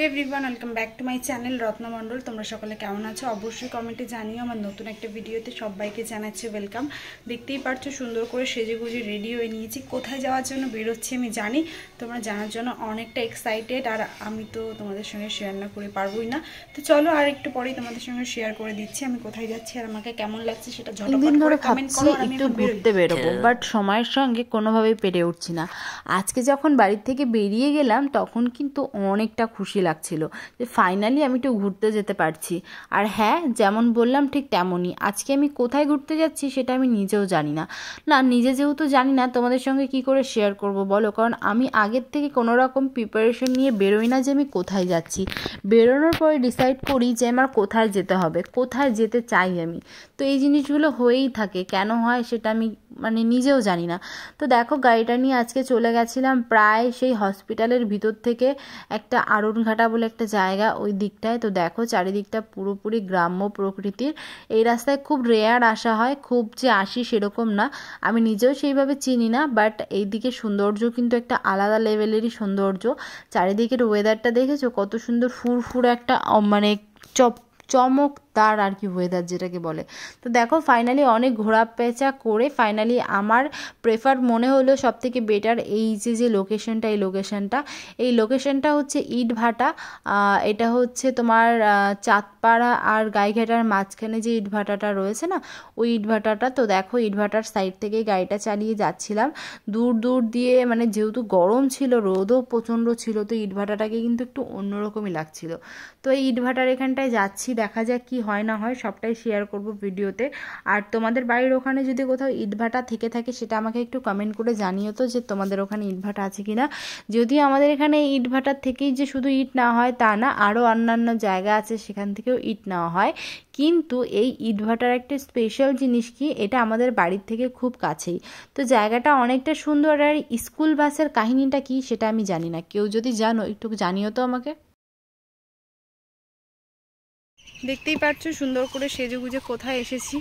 Everyone welcome back to my channel Ratna Mandal. तुम्हारा सकले केमन आछो अवश्य कमेंटे जानियो। आमार नतून एक भिडियोते सबाइके जानाच्छि वेलकाम। देखतेई पाচ্ছো सुंदर करे सेजे गुजे रेडी हये निয়েছি। कोथाय जाওয়ার জন্য বেরোচ্ছি আমি জানি, তোমরা জানার জন্য অনেকটা এক্সাইটেড, আর আমি তো তোমাদের সঙ্গে শেয়ার না করে পারবোই না। তো চলো আর একটু পরেই তোমাদের সঙ্গে শেয়ার করে দিচ্ছি আমি কোথায় যাচ্ছি আর আমাকে কেমন লাগছে সেটা ঝটপট করে কমেন্ট করো। আর আমি একটু ঘুরতে বেরোবো, বাট সময়ের সঙ্গে কোনোভাবেই পেরে উঠছি না। আজকে যখন বাড়ি থেকে বেরিয়ে গেলাম তখন কিন্তু অনেকটা খুশি লাগছিল যে ফাইনালি আমি একটু ঘুরতে যেতে পারছি। আর হ্যাঁ, যেমন বললাম ঠিক তেমনই, আজকে আমি কোথায় ঘুরতে যাচ্ছি সেটা আমি নিজেও জানি না। নিজে যেহেতু জানি না তোমাদের সঙ্গে কি করে শেয়ার করব বলো, কারণ আমি আগের থেকে কোনো রকম প্রিপারেশন নিয়ে বেরোই না যে আমি কোথায় যাচ্ছি। বেরোনোর পরে ডিসাইড করি যে আমার কোথায় যেতে হবে, কোথায় যেতে চাই আমি। তো এই জিনিসগুলো হয়েই থাকে, কেন হয় সেটা আমি নিজেও জানি না। তো দেখো গাড়িটা নিয়ে আজকে চলে গেছিলাম প্রায় সেই হসপিটালের ভিতর থেকে একটা আড়নঘাটা বলে একটা জায়গা, ওই দিকটায়। তো দেখো চারিদিকটা পুরোপুরি গ্রাম্য প্রকৃতির। এই রাস্তায় খুব রেয়ার আসা হয়, খুব যে আসি সেরকম না, আমি নিজেও সেইভাবে চিনি না। বাট এই দিকে সৌন্দর্য কিন্তু একটা আলাদা লেভেলেরই সৌন্দর্য। চারিদিকের ওয়েদারটা দেখেছো কত সুন্দর, ফুরফুরে একটা চমকদার আর কি ওয়েদার যেটাকে বলে। তো দেখো ফাইনালি অনেক ঘোরাপেঁচা করে ফাইনালি আমার প্রেফার মনে হলো সবথেকে বেটার এই যে লোকেশনটা, এই লোকেশনটা হচ্ছে ইটভাটা। এটা হচ্ছে তোমার চাঁদপাড়া আর গাইঘাটার মাঝখানে যে ইটভাটাটা রয়েছে না, ওই ইটভাটাটা। তো দেখো ইটভাটার সাইড থেকেই গাড়িটা চালিয়ে যাচ্ছিলাম দূর দিয়ে, যেহেতু গরম ছিল, রোদও প্রচণ্ড ছিল, তো ইটভাটাটাকে কিন্তু একটু অন্যরকমই লাগছিল। তো এই ইটভাটার এখানটায় যাচ্ছি, দেখা যাক কি হয় না হয়, সবটাই শেয়ার করব ভিডিওতে। আর তোমাদের বাড়ির ওখানে যদি কোথাও ইটভাটা থেকে থাকে সেটা আমাকে একটু কমেন্ট করে জানিও তো, যে তোমাদের ওখানে ইটভাটা আছে কিনা। যদিও আমাদের এখানে ইটভাটার থেকেই যে শুধু ইট নেওয়া হয় তা না, আরও অন্যান্য জায়গা আছে সেখান থেকেও ইট নেওয়া হয়। কিন্তু এই ইটভাটার একটা স্পেশাল জিনিস কি, এটা আমাদের বাড়ির থেকে খুব কাছেই। তো জায়গাটা অনেকটা সুন্দর। আর স্কুল বাসের কাহিনীটা কি সেটা আমি জানি না, কেউ যদি জানো একটু জানিও তো আমাকে। দেখতেই পাচ্ছ সুন্দর করে সেজেগুজে কোথায় এসেছি।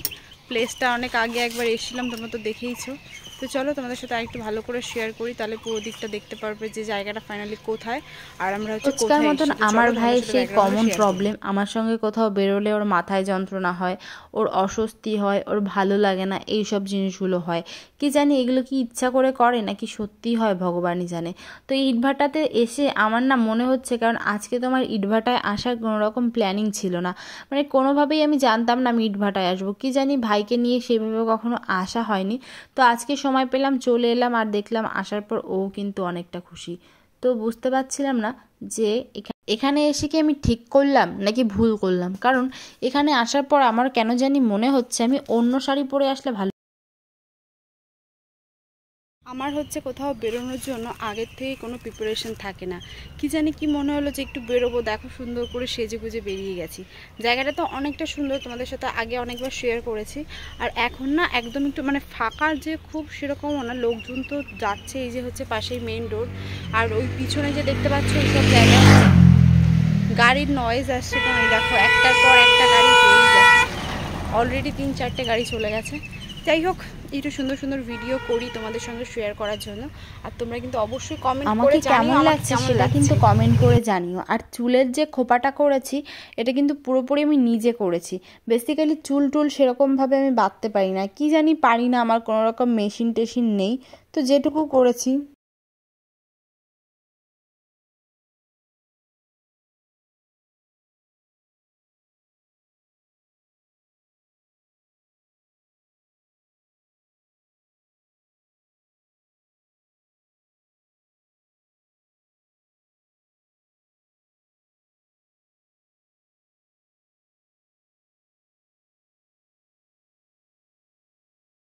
প্লেসটা অনেক আগে একবার এসেছিলাম, তোমরা তো দেখেইছো। তো চলো তোমাদের সাথে আরেকটু ভালো করে শেয়ার করি, তাহলে পুরো দিকটা দেখতে পারবে যে জায়গাটা ফাইনালি কোথায়। আর আমরা হচ্ছে কোথায় মতন। আমার ভাই সেই কমন প্রবলেম, আমার সঙ্গে কোথাও বেরোলে ওর মাথায় যন্ত্রণা হয়, ওর অস্বস্তি হয়, ওর ভালো লাগে না, এই সব জিনিসগুলো হয়। কি জানি এগুলো কি ইচ্ছা করে করে নাকি সত্যি হয় ভগবানই জানে। তো ইটভাটাতে এসে আমার না মনে হচ্ছে, কারণ আজকে তোমার ইটভাটায় আসার কোনো রকম প্ল্যানিং ছিল না, কোনোভাবেই আমি জানতাম না আমি ইটভাটায় আসবো। কি জানি ভাইকে নিয়ে সেভাবে কখনো আসা হয়নি। তো আজকে সময় পেলাম, চলে এলাম, আর দেখলাম আসার পর ও কিন্তু অনেকটা খুশি। তো বুঝতে পারছিলাম না যে এখানে এসে কি আমি ঠিক করলাম নাকি ভুল করলাম, কারণ এখানে আসার পর আমার কেন জানি মনে হচ্ছে আমি অন্য শাড়ি পরে আসলে ভালো। আমার হচ্ছে কোথাও বেরোনোর জন্য আগের থেকে কোনো প্রিপারেশন থাকে না। কি জানি কি মনে হলো যে একটু বেরোবো, দেখো সুন্দর করে সেজে গুজে বেরিয়ে গেছি। জায়গাটা তো অনেকটা সুন্দর, তোমাদের সাথে আগে অনেকবার শেয়ার করেছি। আর এখন না একদম একটু ফাঁকা, যে খুব সেরকমও না, লোকজন তো যাচ্ছে, এই যে হচ্ছে পাশেই মেইন রোড। আর ওই পিছনে যে দেখতে পাচ্ছ এইসব জায়গা গাড়ির নয়েজ আসছে, কারণ এই দেখো একটার পর একটা গাড়ি চলেই যাচ্ছে, অলরেডি 3-4টে গাড়ি চলে গেছে। যাই হোক, একটু সুন্দর সুন্দর ভিডিও করি তোমাদের সঙ্গে শেয়ার করার জন্য। আর তোমরা কিন্তু অবশ্যই কমেন্ট করে কেমন লাগছে সেটা কিন্তু কমেন্ট করে জানিও। আর চুলের যে খোপাটা করেছি এটা কিন্তু পুরোপুরি আমি নিজে করেছি। বেসিক্যালি চুল সেরকমভাবে আমি বাঁধতে পারি না, কি জানি পারি না, আমার কোনো রকম মেশিন টেশিন নেই, তো যেটুকু করেছি।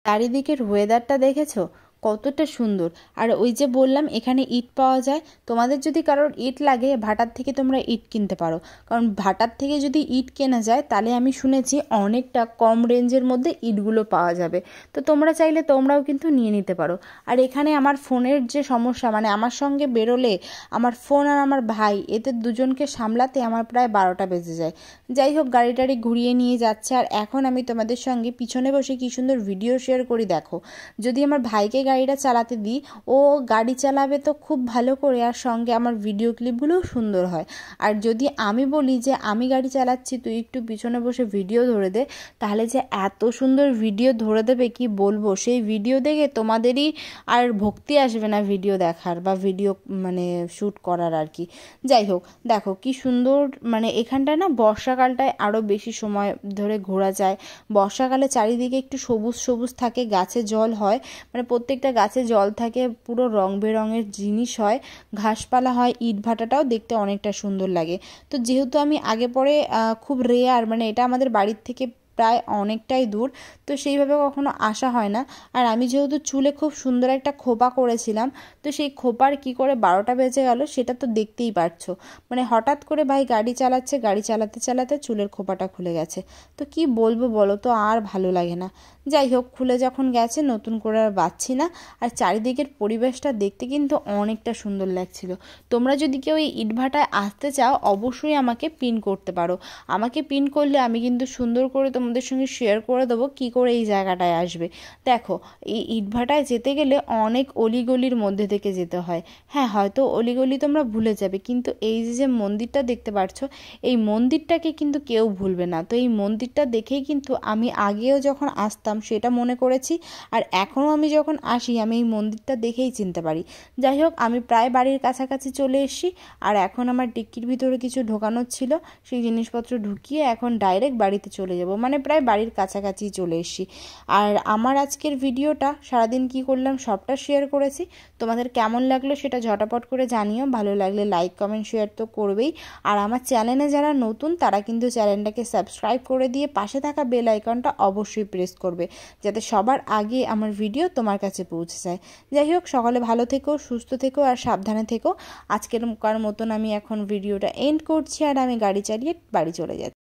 চারিদিকের ওয়েদারটা দেখেছো কতটা সুন্দর। আর ওই যে বললাম এখানে ইট পাওয়া যায়, তোমাদের যদি কারোর ইট লাগে ভাটার থেকে তোমরা ইট কিনতে পারো, কারণ ভাটার থেকে যদি ইট কেনা যায় তাহলে আমি শুনেছি অনেকটা কম রেঞ্জের মধ্যে ইটগুলো পাওয়া যাবে। তো তোমরা চাইলে তোমরাও কিন্তু নিয়ে নিতে পারো। আর এখানে আমার ফোনের যে সমস্যা, আমার সঙ্গে বেরোলে আমার ফোন আর আমার ভাই, এতে দুজনকে সামলাতে আমার প্রায় 12টা বেজে যায়। যাই হোক, গাড়ি ঘুরিয়ে নিয়ে যাচ্ছে। আর এখন আমি তোমাদের সঙ্গে পিছনে বসে কি সুন্দর ভিডিও শেয়ার করি দেখো। যদি আমার ভাইকে গাড়িটা চালাতে দিই ও গাড়ি চালাবে তো খুব ভালো করে, আর সঙ্গে আমার ভিডিও ক্লিপগুলোও সুন্দর হয়। আর যদি আমি বলি যে আমি গাড়ি চালাচ্ছি তুই একটু পিছনে বসে ভিডিও ধরে দে, তাহলে যে এত সুন্দর ভিডিও ধরে দেবে কি বলবো। সেই ভিডিও দেখে তোমাদেরই আর ভক্তি আসবে না ভিডিও দেখার বা ভিডিও মানে শ্যুট করার আর কি। যাই হোক, দেখো কি সুন্দর, মানে এখানটায় না বর্ষাকালটায় আরও বেশি সময় ধরে ঘোরা যায়। বর্ষাকালে চারিদিকে একটু সবুজ সবুজ থাকে, গাছে জল হয়, মানে প্রত্যেকটা গাছে জল থাকে, পুরো রং বেরঙের জিনিস হয়, ঘাসপালা হয়, ইটভাটাটাও দেখতে অনেকটা সুন্দর লাগে। তো যেহেতু আমি আগে পরে খুব রেয়ার, মানে এটা আমাদের বাড়ির থেকে প্রায় অনেকটাই দূর, তো সেইভাবে কখনো আসা হয় না। আর আমি যেহেতু চুলে খুব সুন্দর একটা খোপা করেছিলাম, তো সেই খোপার কি করে 12টা বেজে গেল সেটা তো দেখতেই পারছো। মানে হঠাৎ করে ভাই গাড়ি চালাচ্ছে, গাড়ি চালাতে চালাতে চুলের খোপাটা খুলে গেছে। তো কি বলবো বলো তো, আর ভালো লাগে না। যাই হোক, খুলে যখন গেছে নতুন করে আর বাঁধছি না। আর চারিদিকের পরিবেশটা দেখতে কিন্তু অনেকটা সুন্দর লাগছিল। তোমরা যদি কেউ এই ইটভাটায় আসতে চাও অবশ্যই আমাকে পিন করতে পারো। আমাকে পিন করলে আমি কিন্তু সুন্দর করে তোমাদের সঙ্গে শেয়ার করে দেবো কী করে এই জায়গাটায় আসবে। দেখো, এই ইটভাটায় যেতে গেলে অনেক অলিগলির মধ্যে থেকে যেতে হয়। হ্যাঁ, হয়তো অলিগলি তোমরা ভুলে যাবে, কিন্তু এই যে মন্দিরটা দেখতে পাচ্ছ, এই মন্দিরটাকে কিন্তু কেউ ভুলবে না। তো এই মন্দিরটা দেখেই কিন্তু আমি আগেও যখন আসতাম সেটা মনে করেছি, আর এখনও আমি যখন আসি আমি এই মন্দিরটা দেখেই চিনতে পারি। যাই হোক, আমি প্রায় বাড়ির কাছাকাছি চলে এসেছি। আর এখন আমার ডিক্কির ভিতরে কিছু ঢোকানোর ছিল, সেই জিনিসপত্র ঢুকিয়ে এখন ডাইরেক্ট বাড়িতে চলে যাব, মানে প্রায় বাড়ির কাছাকাছি চলে এসেছি। আর আমার আজকের ভিডিওটা সারাদিন কি করলাম সবটা শেয়ার করেছি। তোমাদের কেমন লাগলো সেটা ঝটাপট করে জানিও। ভালো লাগলে লাইক কমেন্ট শেয়ার তো করবেই। আর আমার চ্যানেলে যারা নতুন তারা কিন্তু চ্যানেলটাকে সাবস্ক্রাইব করে দিয়ে পাশে থাকা বেল আইকনটা অবশ্যই প্রেস করবে, যাতে সবার আগে আমার ভিডিও তোমার কাছে পৌঁছে যায়। যাই হোক, সকালে ভালো থেকো, সুস্থ থেকো আর সাবধানে থেকো। আজকের মতন আমি এখন ভিডিওটা এন্ড করছি, আর আমি গাড়ি চালিয়ে বাড়ি চলে যাচ্ছি।